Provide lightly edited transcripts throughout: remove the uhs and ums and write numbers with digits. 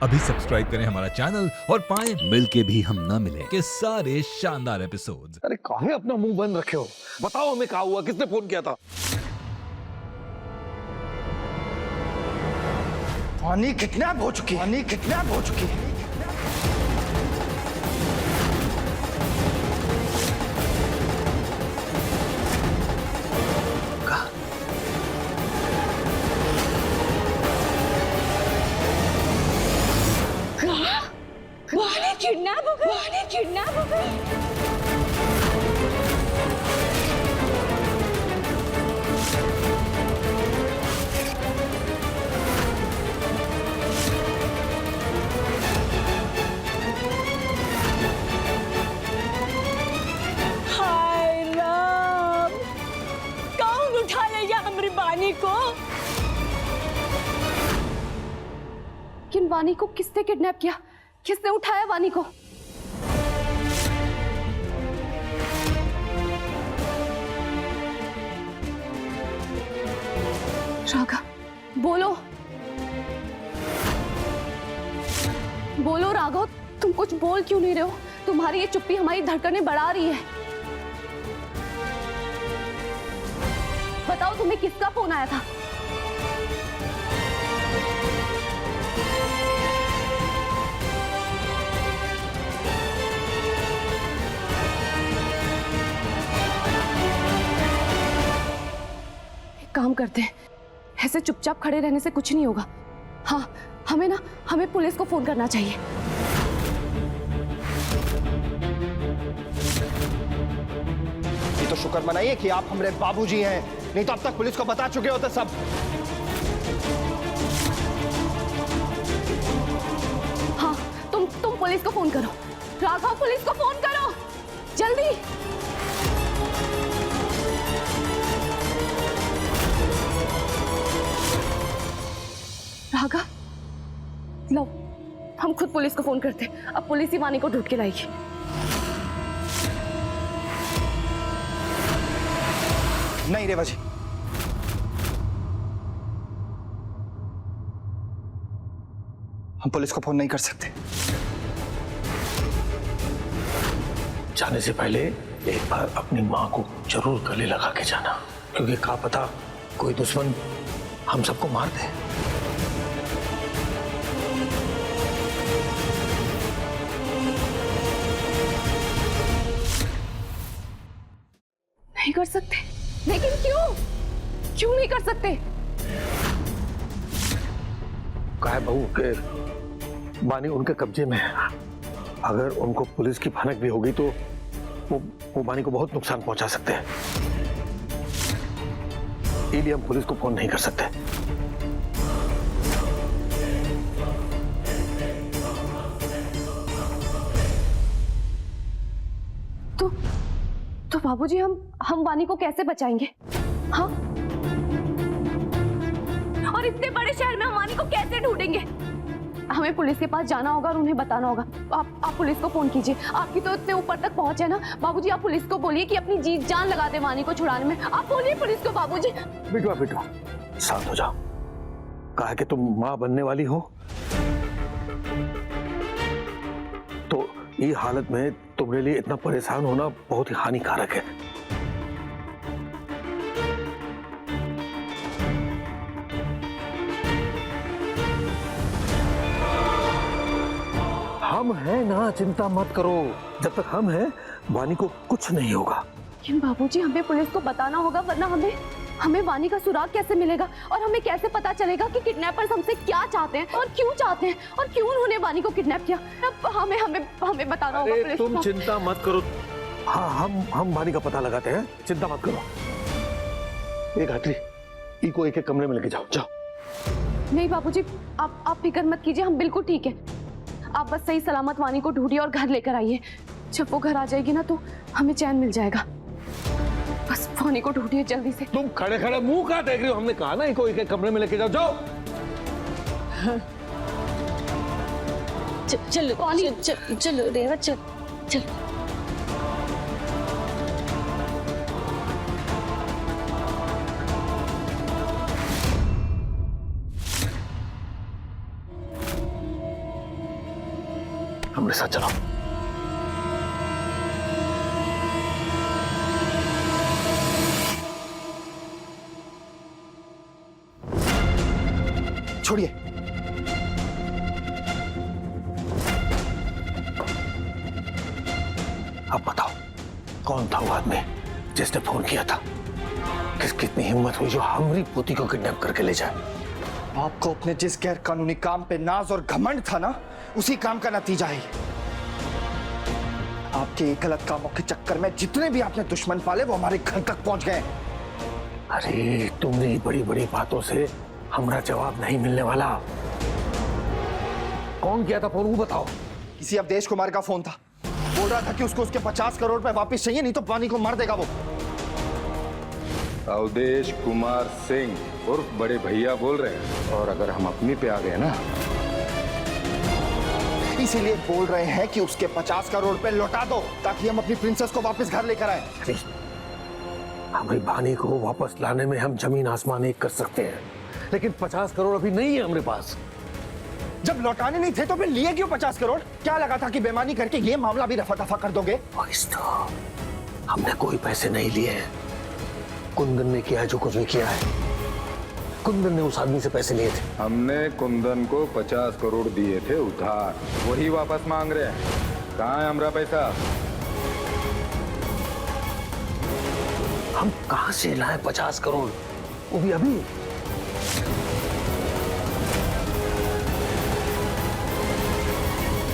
अभी सब्सक्राइब करें हमारा चैनल और पाएं मिलके भी हम ना मिले के सारे शानदार एपिसोड्स। अरे काहे अपना मुंह बंद रखे हो? बताओ हमें क्या हुआ, किसने फोन किया था? वानी किडनैप हो चुकी है। वानी किडनैप हो गई। हाय राम, कौन उठा ले गया हमारी वानी को? किन वानी को किसने किडनैप किया? किसने उठाया वानी को? राघव, बोलो राघव, तुम कुछ बोल क्यों नहीं रहे हो? तुम्हारी ये चुप्पी हमारी धड़कनें बढ़ा रही है। बताओ, तुम्हें किसका फोन आया था? काम करते हैं, ऐसे चुपचाप खड़े रहने से कुछ नहीं होगा। हाँ, हमें पुलिस को फोन करना चाहिए। ये तो शुक्र मनाइए कि आप हमारे बाबूजी हैं, नहीं तो अब तक पुलिस को बता चुके होते सब। हाँ, तुम पुलिस को फोन करो। राघव, पुलिस को फोन करो जल्दी। राघव, लो, हम खुद पुलिस को फोन करते। अब पुलिस ही वानी को ढूंढ के लाएगी। नहीं रेवा जी, हम पुलिस को फोन नहीं कर सकते। जाने से पहले एक बार अपनी माँ को जरूर गले लगा के जाना, क्योंकि क्या पता कोई दुश्मन हम सबको मार दे। नहीं कर सकते? लेकिन क्यों नहीं कर सकते? क्या है बहू के वानी उनके कब्जे में है। अगर उनको पुलिस की भनक भी होगी तो वो वानी को बहुत नुकसान पहुंचा सकते हैं। इसलिए हम पुलिस को फोन नहीं कर सकते। तो बाबूजी, हम वानी को कैसे बचाएंगे? हाँ, और इतने बड़े शहर में हम वानी को कैसे ढूंढेंगे? हमें पुलिस के पास जाना होगा और उन्हें बताना होगा। आप पुलिस को फोन कीजिए। आपकी तो इतने ऊपर तक पहुंच है ना बाबूजी। आप पुलिस को बोलिए कि अपनी जी जान लगा दे वानी को छुड़ाने में। आप बोलिए पुलिस को बाबूजी। बेटवा शांत हो जाओ। कहा कि तुम माँ बनने वाली हो, तो ये हालत में तुम्हारे लिए इतना परेशान होना बहुत ही हानिकारक है। हम हैं ना, चिंता मत करो। जब तक हम हैं वानी को कुछ नहीं होगा। लेकिन बाबूजी, हमें पुलिस को बताना होगा, वरना हमें वानी का सुराग कैसे मिलेगा? और हमें कैसे पता चलेगा कि किडनैपर्स हमसे क्या चाहते हैं और क्यों चाहते हैं और क्यों उन्होंने वानी को किडनैप किया? अब हमें बताना होगा पुलिस को। तुम चिंता मत करो। हाँ, हम वानी का पता लगाते हैं, चिंता मत करो। एक हाथी इको एक कमरे में लेके जाओ। नहीं बाबूजी, आप फिक्र मत कीजिए, हम बिल्कुल ठीक है। आप बस सही सलामत वानी को ढूंढिए और घर लेकर आइए। जब वो घर आ जाएगी ना तो हमें चैन मिल जाएगा। बस वानी को ढूंढिए जल्दी से। तुम खड़े खड़े मुंह कहाँ देख रही हो? हमने कहा ना इको एक कमरे में लेके जाओ। चलो रेवा, चल। हमारे साथ चलो। छोड़िए। अब बताओ कौन था वो आदमी जिसने फोन किया था? कितनी हिम्मत हुई जो हमारी पोती को किडनैप करके ले जाए? आपको अपने जिस गैर कानूनी काम पे नाज और घमंड था ना, उसी काम का नतीजा है। आपके ये गलत कामों के चक्कर में जितने भी आपने दुश्मन पाले वो हमारे घर तक पहुंच गए। अरे तुमने बड़ी बड़ी बातों से हमारा जवाब नहीं मिलने वाला। कौन किया था फोन वो बताओ। किसी अवधेश कुमार का फोन था। बोल रहा था कि उसको उसके 50 करोड़ रुपए वापस चाहिए, नहीं तो पानी को मार देगा वो। अवधेश कुमार सिंह उर्फ बड़े भैया बोल रहे हैं। और अगर हम अपनी पे आ गए ना, इसीलिए बोल रहे हैं कि उसके 50 करोड़ रुपए लौटा दो ताकि हम अपनी प्रिंसेस को वापस घर लेकर आए। हमारी बानी को वापस लाने में हम जमीन आसमान एक कर सकते हैं, लेकिन 50 करोड़ अभी नहीं है हमारे पास। जब लौटाने नहीं थे तो फिर लिए क्यों 50 करोड़? क्या लगा था कि बेईमानी करके ये मामला भी रफा दफा कर दोगे? हमने कोई पैसे नहीं लिए हैं। कुंदन ने किया जो कुछ भी किया है। कुंदन ने उस आदमी से पैसे लिए थे। हमने कुंदन को 50 करोड़ दिए थे उधार, वही वापस मांग रहे हैं। कहाँ है हमारा पैसा? हम कहां से लाए 50 करोड़, वो भी अभी?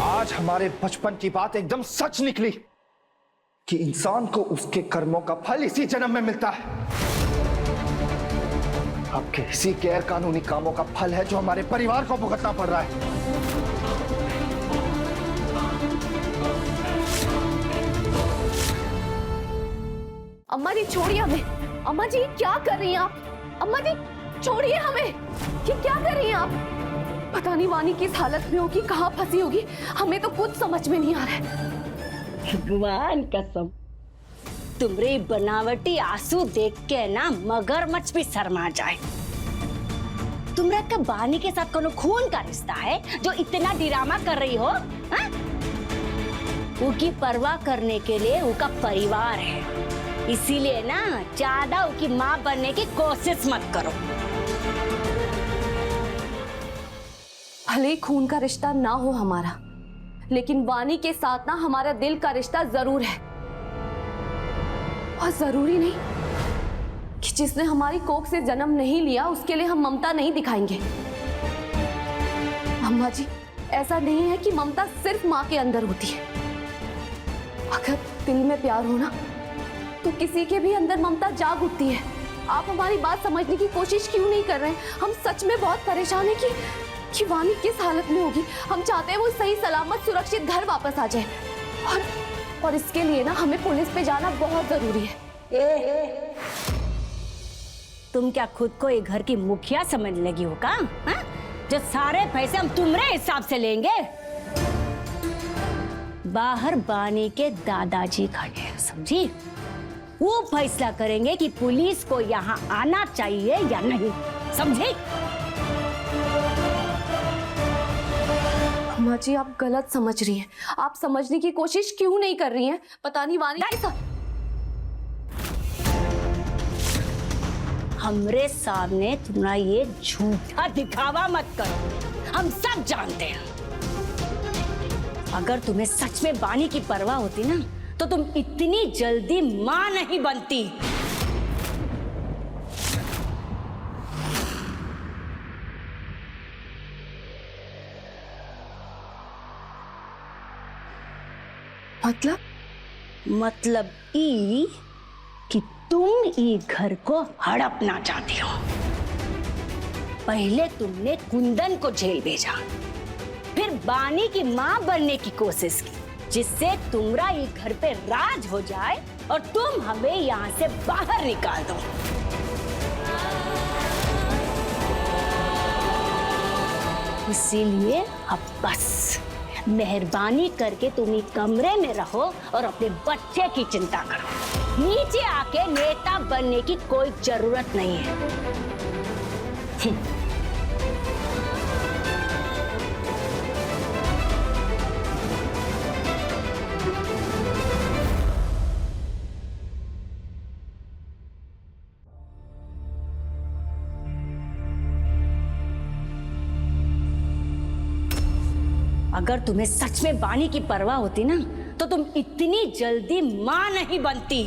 आज हमारे बचपन की बात एकदम सच निकली कि इंसान को उसके कर्मों का फल इसी जन्म में मिलता है। आपके इसी गैर कानूनी कामों का फल है जो हमारे परिवार को भुगतना पड़ रहा है। अम्मा जी छोड़िए हमें। अम्मा जी क्या कर रही हैं आप? अम्मा जी छोड़िए हमें। ये क्या कर रही हैं आप? पता नहीं वानी किस हालत में होगी, कहाँ फंसी होगी, हमें तो कुछ समझ में नहीं आ रहा है। भगवान कसम, तुमरे बनावटी आंसू देख के ना मगरमच्छ भी शर्मा जाए। तुमरा का बानी के साथ कोनो खून का रिश्ता है जो इतना ड्रामा कर रही हो? हाँ? उनकी परवाह करने के लिए उनका परिवार है, इसीलिए ना ज्यादा उनकी माँ बनने की कोशिश मत करो। भले ही खून का रिश्ता ना हो हमारा, लेकिन वानी के साथ ना हमारा दिल का रिश्ता जरूर है। और जरूरी नहीं कि जिसने हमारी कोख से जन्म नहीं लिया उसके लिए हम ममता नहीं दिखाएंगे। अम्मा जी ऐसा नहीं है कि ममता सिर्फ माँ के अंदर होती है। अगर दिल में प्यार हो ना तो किसी के भी अंदर ममता जाग उठती है। आप हमारी बात समझने की कोशिश क्यों नहीं कर रहे हैं? हम सच में बहुत परेशान हैं कि वानी किस हालत में होगी। हम चाहते हैं वो सही सलामत सुरक्षित घर वापस आ जाए, और इसके लिए ना हमें पुलिस पे जाना बहुत जरूरी है। तुम क्या खुद को ये घर की मुखिया समझ लगी हो का? हाँ? जो सारे पैसे हम तुम्हारे हिसाब से लेंगे। बाहर बानी के दादाजी खड़े हैं, समझी? वो फैसला करेंगे कि पुलिस को यहाँ आना चाहिए या नहीं, समझे? अम्मा जी आप गलत समझ रही हैं। आप समझने की कोशिश क्यों नहीं कर रही हैं? पता नहीं वानी हमरे सामने तुम्हारा ये झूठा दिखावा मत करो। हम सब जानते हैं, अगर तुम्हें सच में बानी की परवाह होती ना तो तुम इतनी जल्दी मां नहीं बनती। मतलब ई कि तुम ई घर को हड़पना चाहती हो। पहले तुमने कुंदन को जेल भेजा, फिर बानी की मां बनने की कोशिश की, जिससे तुम्हारा ये घर पे राज हो जाए और तुम हमें यहाँ से बाहर निकाल दो। इसीलिए अब बस मेहरबानी करके तुम ही कमरे में रहो और अपने बच्चे की चिंता करो। नीचे आके नेता बनने की कोई जरूरत नहीं है। अगर तुम्हें सच में बानी की परवाह होती ना तो तुम इतनी जल्दी मां नहीं बनती।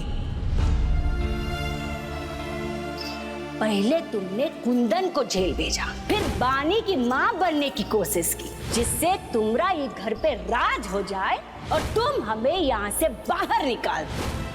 पहले तुमने कुंदन को जेल भेजा, फिर बानी की मां बनने की कोशिश की, जिससे तुम्हारा ये घर पे राज हो जाए और तुम हमें यहाँ से बाहर निकाल दो।